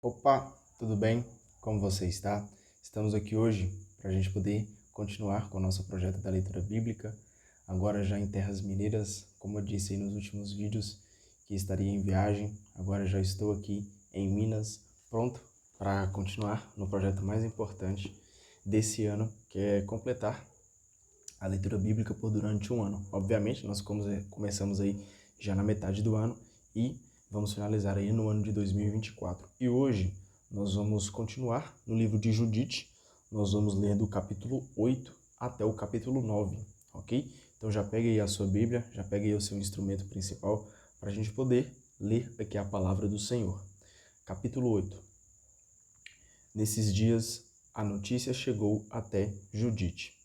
Opa, tudo bem? Como você está? Estamos aqui hoje para a gente poder continuar com o nosso projeto da leitura bíblica, agora já em terras mineiras, como eu disse aí nos últimos vídeos, que estaria em viagem, agora já estou aqui em Minas, pronto para continuar no projeto mais importante desse ano, que é completar a leitura bíblica por durante um ano. Obviamente, nós começamos aí já na metade do ano e vamos finalizar aí no ano de 2024. E hoje nós vamos continuar no livro de Judite, nós vamos ler do capítulo 8 até o capítulo 9, ok? Então já pegue aí a sua Bíblia, já pegue aí o seu instrumento principal para a gente poder ler aqui a palavra do Senhor. Capítulo 8. Nesses dias a notícia chegou até Judite.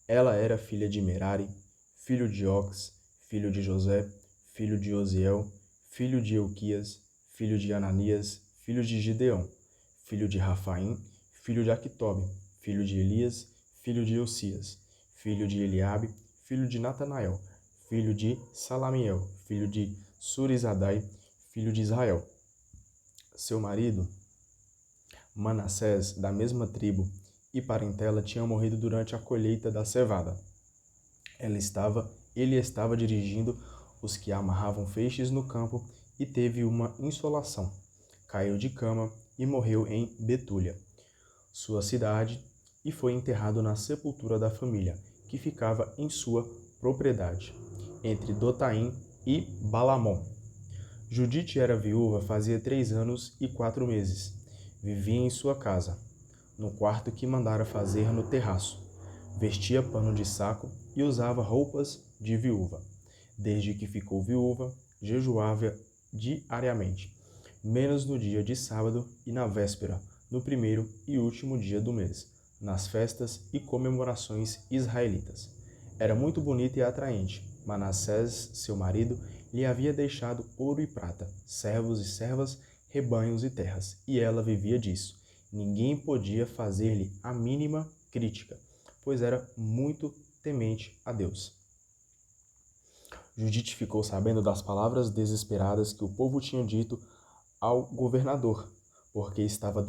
Ela era filha de Merari, filho de Ox, filho de José, filho de Osiel, filho de Euquias, filho de Ananias, filho de Gideão, filho de Rafaim, filho de Aquitobe, filho de Elias, filho de Eucias, filho de Eliabe, filho de Natanael, filho de Salamiel, filho de Surizadai, filho de Israel. Seu marido, Manassés, da mesma tribo e parentela, tinha morrido durante a colheita da cevada. Ele estava dirigindo os que amarravam feixes no campo e teve uma insolação. Caiu de cama e morreu em Betúlia, sua cidade, e foi enterrado na sepultura da família, que ficava em sua propriedade, entre Dotaim e Balamon. Judite era viúva fazia 3 anos e 4 meses. Vivia em sua casa, no quarto que mandara fazer no terraço. Vestia pano de saco e usava roupas de viúva. Desde que ficou viúva, jejuava diariamente, menos no dia de sábado e na véspera, no primeiro e último dia do mês, nas festas e comemorações israelitas. Era muito bonita e atraente. Manassés, seu marido, lhe havia deixado ouro e prata, servos e servas, rebanhos e terras, e ela vivia disso. Ninguém podia fazer-lhe a mínima crítica, pois era muito temente a Deus. Judite ficou sabendo das palavras desesperadas que o povo tinha dito ao governador, porque estava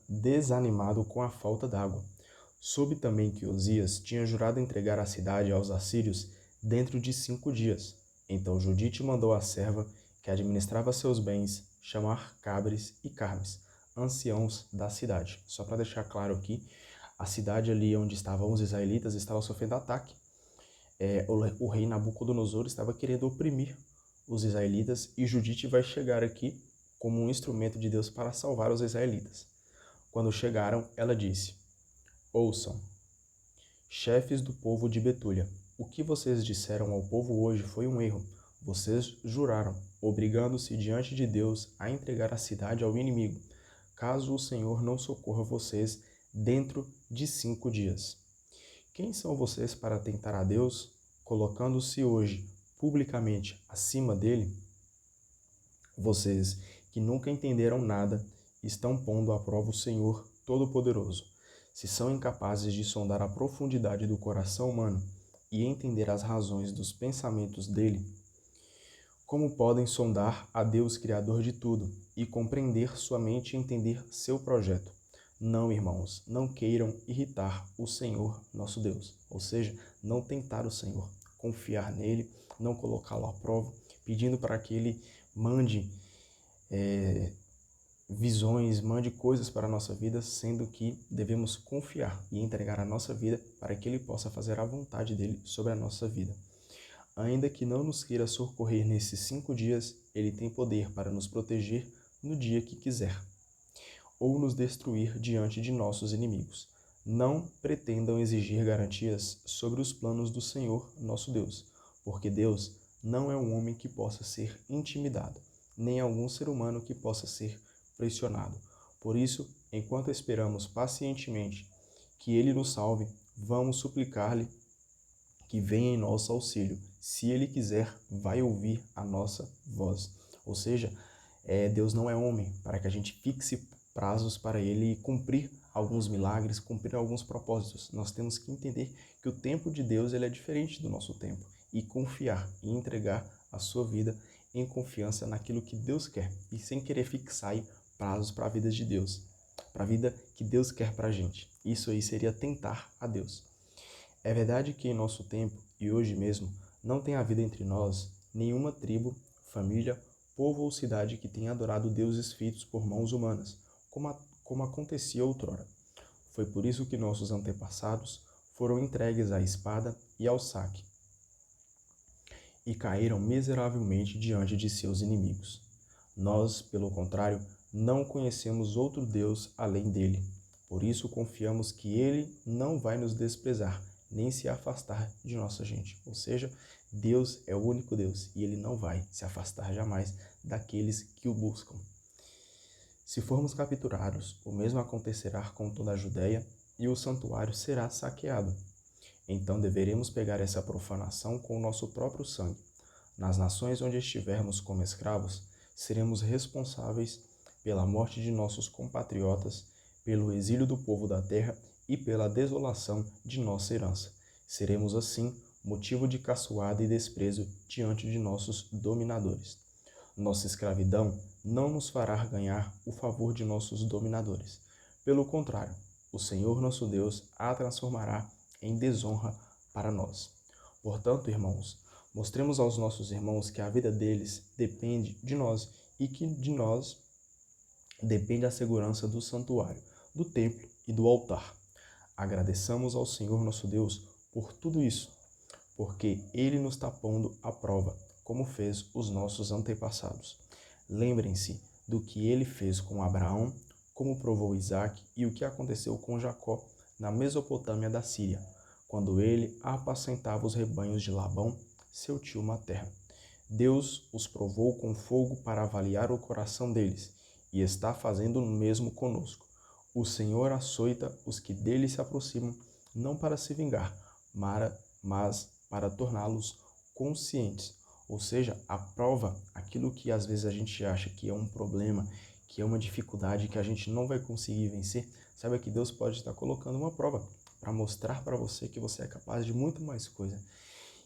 desanimado com a falta d'água. Soube também que Osias tinha jurado entregar a cidade aos assírios dentro de 5 dias. Então Judite mandou a serva, que administrava seus bens, chamar Cabres e Carmes, anciãos da cidade. Só para deixar claro aqui, a cidade ali onde estavam os israelitas estava sofrendo ataque. O rei Nabucodonosor estava querendo oprimir os israelitas e Judite vai chegar aqui como um instrumento de Deus para salvar os israelitas. Quando chegaram, ela disse: Ouçam, chefes do povo de Betúlia, o que vocês disseram ao povo hoje foi um erro. Vocês juraram, obrigando-se diante de Deus a entregar a cidade ao inimigo, caso o Senhor não socorra vocês dentro de 5 dias. Quem são vocês para tentar a Deus, colocando-se hoje publicamente acima dele? Vocês, que nunca entenderam nada, estão pondo à prova o Senhor Todo-Poderoso. Se são incapazes de sondar a profundidade do coração humano e entender as razões dos pensamentos dele, como podem sondar a Deus Criador de tudo e compreender sua mente e entender seu projeto? Não, irmãos, não queiram irritar o Senhor nosso Deus, ou seja, não tentar o Senhor, confiar nele, não colocá-lo à prova, pedindo para que ele mande visões, mande coisas para a nossa vida, sendo que devemos confiar e entregar a nossa vida para que ele possa fazer a vontade dele sobre a nossa vida. Ainda que não nos queira socorrer nesses 5 dias, ele tem poder para nos proteger no dia que quiser, ou nos destruir diante de nossos inimigos. Não pretendam exigir garantias sobre os planos do Senhor, nosso Deus, porque Deus não é um homem que possa ser intimidado, nem algum ser humano que possa ser pressionado. Por isso, enquanto esperamos pacientemente que ele nos salve, vamos suplicar-lhe que venha em nosso auxílio. Se ele quiser, vai ouvir a nossa voz. Ou seja, Deus não é homem para que a gente fixe prazos para ele cumprir alguns milagres, cumprir alguns propósitos. Nós temos que entender que o tempo de Deus ele é diferente do nosso tempo e confiar e entregar a sua vida em confiança naquilo que Deus quer e sem querer fixar prazos para a vida de Deus, para a vida que Deus quer para a gente. Isso aí seria tentar a Deus. É verdade que em nosso tempo, e hoje mesmo, não tem havido entre nós nenhuma tribo, família, povo ou cidade que tenha adorado deuses feitos por mãos humanas, como acontecia outrora. Foi por isso que nossos antepassados foram entregues à espada e ao saque, e caíram miseravelmente diante de seus inimigos. Nós, pelo contrário, não conhecemos outro Deus além dele. Por isso confiamos que ele não vai nos desprezar, nem se afastar de nossa gente. Ou seja, Deus é o único Deus e ele não vai se afastar jamais daqueles que o buscam. Se formos capturados, o mesmo acontecerá com toda a Judéia e o santuário será saqueado. Então deveremos pegar essa profanação com o nosso próprio sangue. Nas nações onde estivermos como escravos, seremos responsáveis pela morte de nossos compatriotas, pelo exílio do povo da terra e pela desolação de nossa herança. Seremos, assim, motivo de caçoada e desprezo diante de nossos dominadores. Nossa escravidão não nos fará ganhar o favor de nossos dominadores. Pelo contrário, o Senhor nosso Deus a transformará em desonra para nós. Portanto, irmãos, mostremos aos nossos irmãos que a vida deles depende de nós e que de nós depende a segurança do santuário, do templo e do altar. Agradeçamos ao Senhor nosso Deus por tudo isso, porque Ele nos está pondo à prova, como fez os nossos antepassados. Lembrem-se do que Ele fez com Abraão, como provou Isaac e o que aconteceu com Jacó na Mesopotâmia da Síria, quando ele apacentava os rebanhos de Labão, seu tio materno. Deus os provou com fogo para avaliar o coração deles, e está fazendo o mesmo conosco. O Senhor açoita os que dele se aproximam, não para se vingar, mas para torná-los conscientes. Ou seja, a prova, aquilo que às vezes a gente acha que é um problema, que é uma dificuldade que a gente não vai conseguir vencer, saiba que Deus pode estar colocando uma prova para mostrar para você que você é capaz de muito mais coisa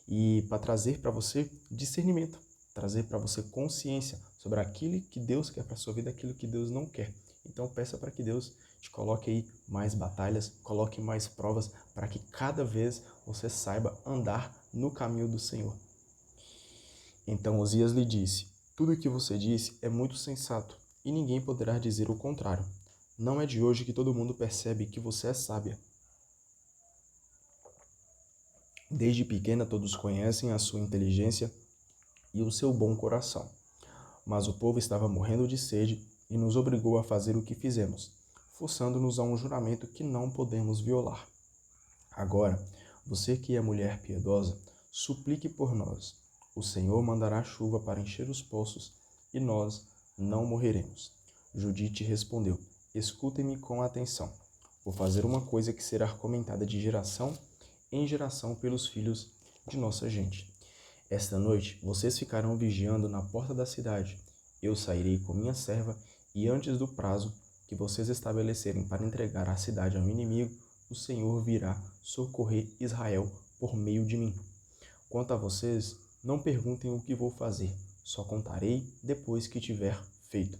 e para trazer para você discernimento, trazer para você consciência sobre aquilo que Deus quer para sua vida, aquilo que Deus não quer. Então peça para que Deus te coloque aí mais batalhas, coloque mais provas para que cada vez você saiba andar no caminho do Senhor. Então Osias lhe disse: tudo o que você disse é muito sensato, e ninguém poderá dizer o contrário. Não é de hoje que todo mundo percebe que você é sábia. Desde pequena todos conhecem a sua inteligência e o seu bom coração. Mas o povo estava morrendo de sede e nos obrigou a fazer o que fizemos, forçando-nos a um juramento que não podemos violar. Agora, você que é mulher piedosa, suplique por nós. O Senhor mandará chuva para encher os poços e nós não morreremos. Judite respondeu: escutem-me com atenção. Vou fazer uma coisa que será comentada de geração em geração pelos filhos de nossa gente. Esta noite vocês ficarão vigiando na porta da cidade. Eu sairei com minha serva e antes do prazo que vocês estabelecerem para entregar a cidade ao inimigo, o Senhor virá socorrer Israel por meio de mim. Quanto a vocês, não perguntem o que vou fazer, só contarei depois que tiver feito.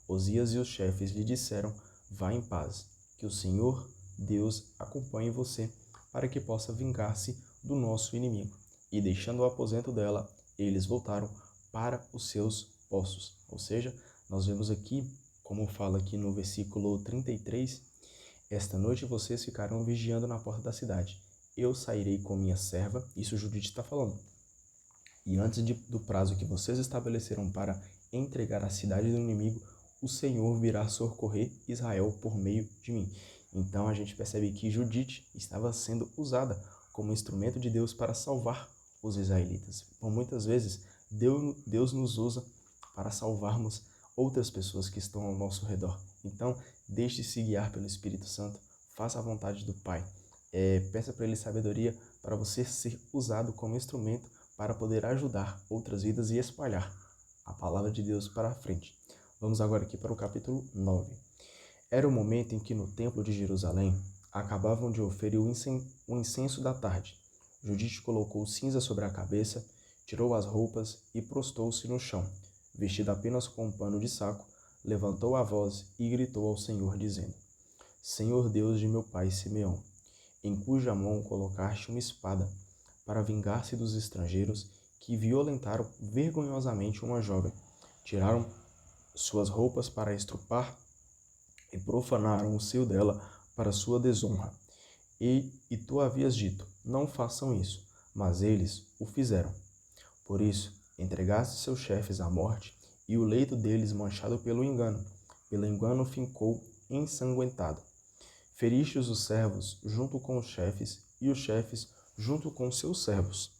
Osias e os chefes lhe disseram: vá em paz, que o Senhor Deus acompanhe você para que possa vingar-se do nosso inimigo. E deixando o aposento dela, eles voltaram para os seus poços. Ou seja, nós vemos aqui, como fala aqui no versículo 33, esta noite vocês ficarão vigiando na porta da cidade. Eu sairei com minha serva, isso Judite está falando. E antes do prazo que vocês estabeleceram para entregar a cidade do inimigo, o Senhor virá socorrer Israel por meio de mim. Então a gente percebe que Judite estava sendo usada como instrumento de Deus para salvar os israelitas. Por muitas vezes, Deus nos usa para salvarmos outras pessoas que estão ao nosso redor. Então, deixe-se guiar pelo Espírito Santo, faça a vontade do Pai. Peça para Ele sabedoria para você ser usado como instrumento para poder ajudar outras vidas e espalhar a palavra de Deus para a frente. Vamos agora aqui para o capítulo 9. Era o momento em que no templo de Jerusalém acabavam de oferir o incenso da tarde. Judite colocou cinza sobre a cabeça, tirou as roupas e prostou-se no chão. Vestida apenas com um pano de saco, levantou a voz e gritou ao Senhor, dizendo: Senhor Deus de meu pai Simeão, em cuja mão colocaste uma espada, para vingar-se dos estrangeiros que violentaram vergonhosamente uma jovem, tiraram suas roupas para estrupar e profanaram o seio dela para sua desonra. E tu havias dito, não façam isso, mas eles o fizeram. Por isso, entregaste seus chefes à morte, e o leito deles manchado pelo engano ficou ensanguentado. Feristes os servos junto com os chefes, e os chefes junto com seus servos.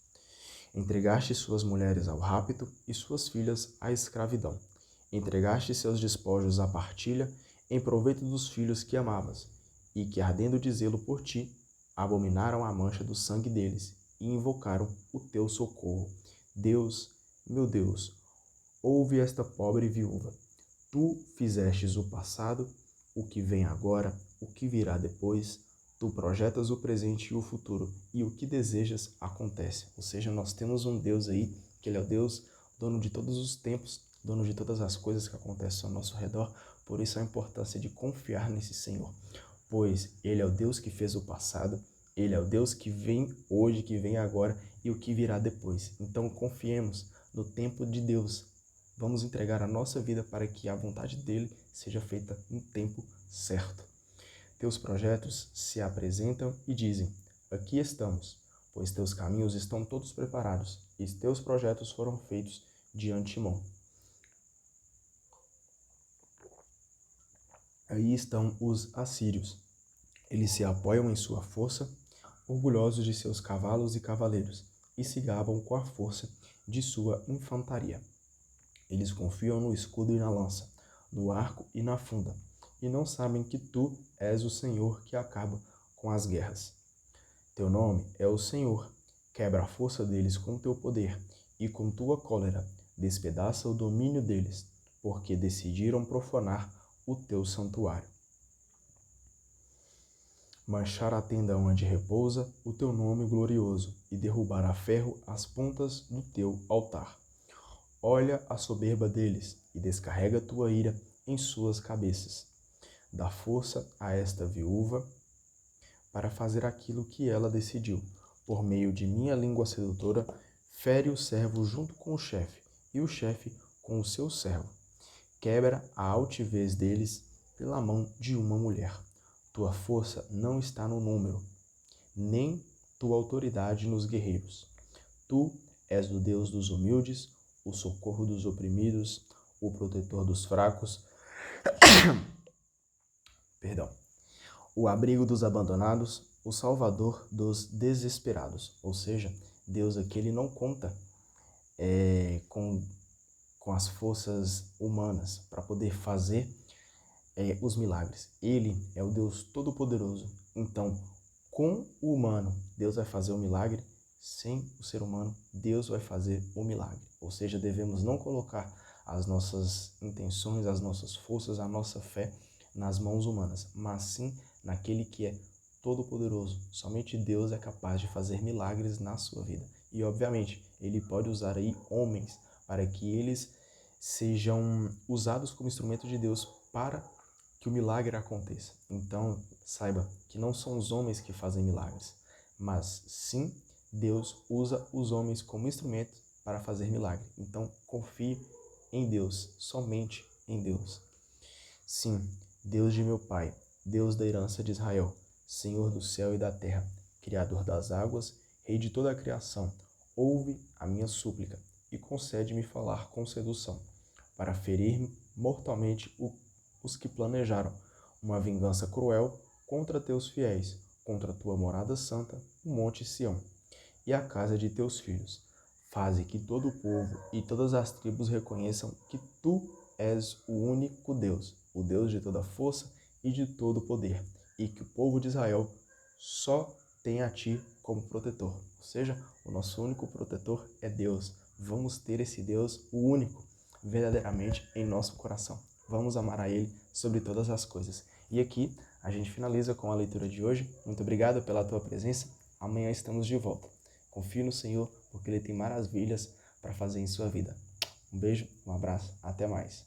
Entregaste suas mulheres ao rapto, e suas filhas à escravidão. Entregaste seus despojos à partilha, em proveito dos filhos que amavas, e que, ardendo de zelo por ti, abominaram a mancha do sangue deles, e invocaram o teu socorro. Deus, meu Deus, ouve esta pobre viúva. Tu fizestes o passado, o que vem agora, o que virá depois. Tu projetas o presente e o futuro, e o que desejas acontece. Ou seja, nós temos um Deus aí, que Ele é o Deus dono de todos os tempos, dono de todas as coisas que acontecem ao nosso redor. Por isso a importância de confiar nesse Senhor, pois Ele é o Deus que fez o passado, Ele é o Deus que vem hoje, que vem agora e o que virá depois. Então confiemos no tempo de Deus. Vamos entregar a nossa vida para que a vontade dEle seja feita no tempo certo. Teus projetos se apresentam e dizem, aqui estamos, pois teus caminhos estão todos preparados, e teus projetos foram feitos de antemão. Aí estão os assírios. Eles se apoiam em sua força, orgulhosos de seus cavalos e cavaleiros, e se gabam com a força de sua infantaria. Eles confiam no escudo e na lança, no arco e na funda, e não sabem que tu és o Senhor que acaba com as guerras. Teu nome é o Senhor, quebra a força deles com teu poder, e com tua cólera despedaça o domínio deles, porque decidiram profanar o teu santuário. Manchar a tenda onde repousa o teu nome glorioso, e derrubar a ferro as pontas do teu altar. Olha a soberba deles, e descarrega tua ira em suas cabeças. Dá força a esta viúva para fazer aquilo que ela decidiu. Por meio de minha língua sedutora, fere o servo junto com o chefe, e o chefe com o seu servo. Quebra a altivez deles pela mão de uma mulher. Tua força não está no número, nem tua autoridade nos guerreiros. Tu és o Deus dos humildes, o socorro dos oprimidos, o protetor dos fracos, o abrigo dos abandonados, o salvador dos desesperados. Ou seja, Deus aqui ele não conta com as forças humanas para poder fazer os milagres. Ele é o Deus Todo-Poderoso. Então, com o humano, Deus vai fazer o milagre. Sem o ser humano, Deus vai fazer o milagre. Ou seja, devemos não colocar as nossas intenções, as nossas forças, a nossa fé nas mãos humanas, mas sim naquele que é todo-poderoso. Somente Deus é capaz de fazer milagres na sua vida. E, obviamente, Ele pode usar aí homens para que eles sejam usados como instrumento de Deus para que o milagre aconteça. Então, saiba que não são os homens que fazem milagres, mas sim Deus usa os homens como instrumento para fazer milagre. Então, confie em Deus, somente em Deus. Sim, Deus de meu Pai, Deus da herança de Israel, Senhor do céu e da terra, Criador das águas, Rei de toda a criação, ouve a minha súplica e concede-me falar com sedução, para ferir mortalmente os que planejaram uma vingança cruel contra teus fiéis, contra tua morada santa, o monte Sião, e a casa de teus filhos. Faze que todo o povo e todas as tribos reconheçam que tu és o único Deus, o Deus de toda força e de todo poder, e que o povo de Israel só tem a ti como protetor. Ou seja, o nosso único protetor é Deus. Vamos ter esse Deus, o único, verdadeiramente em nosso coração. Vamos amar a Ele sobre todas as coisas. E aqui a gente finaliza com a leitura de hoje. Muito obrigado pela tua presença. Amanhã estamos de volta. Confie no Senhor, porque Ele tem maravilhas para fazer em sua vida. Um beijo, um abraço, até mais.